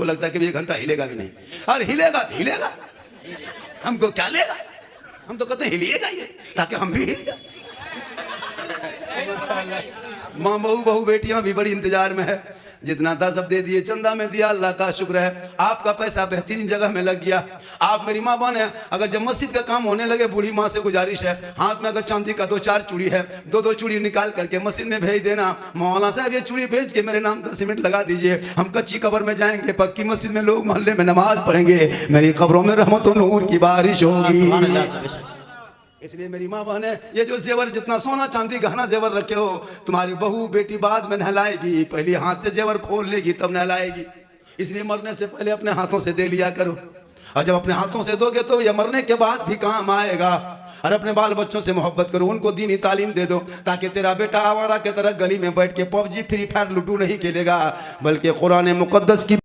हमको लगता है कि 1 घंटा हिलेगा भी नहीं, और हिलेगा तो हिलेगा, हमको क्या लेगा, हम तो कहते हैं हिलिए जाइए ताकि हम भी हिल जाए। माँ बहू बेटियां भी बड़ी इंतजार में है, जितना था सब दे दिए, चंदा में दिया, अल्लाह का शुक्र है आपका पैसा बेहतरीन जगह में लग गया। आप मेरी माँ बहन है, अगर जब मस्जिद का काम होने लगे, बूढ़ी माँ से गुजारिश है, हाथ में अगर चांदी का 2-4 चूड़ी है, 2-2 चूड़ी निकाल करके मस्जिद में भेज देना, मौलाना साहब ये चूड़ी भेज के मेरे नाम का सीमेंट लगा दीजिए, हम कच्ची कब्र में जाएंगे, पक्की मस्जिद में लोग मोहल्ले में नमाज पढ़ेंगे, मेरी कब्रों में रहमत और नूर की बारिश होगी। इसलिए मेरी माँ बहन है, ये जो जेवर, जितना सोना चांदी गहना जेवर रखे हो, तुम्हारी बहू बेटी बाद में नहलाएगी, पहले हाथ से जेवर खोल लेगी तब नहलाएगी। इसलिए मरने से पहले अपने हाथों से दे लिया करो, और जब अपने हाथों से दोगे तो ये मरने के बाद भी काम आएगा। और अपने बाल बच्चों से मोहब्बत करो, उनको दीनी तालीम दे दो, ताकि तेरा बेटा आवारा के तरह गली में बैठ के पबजी फ्री फायर लूडो नहीं खेलेगा, बल्कि कुरान मुकद्दस की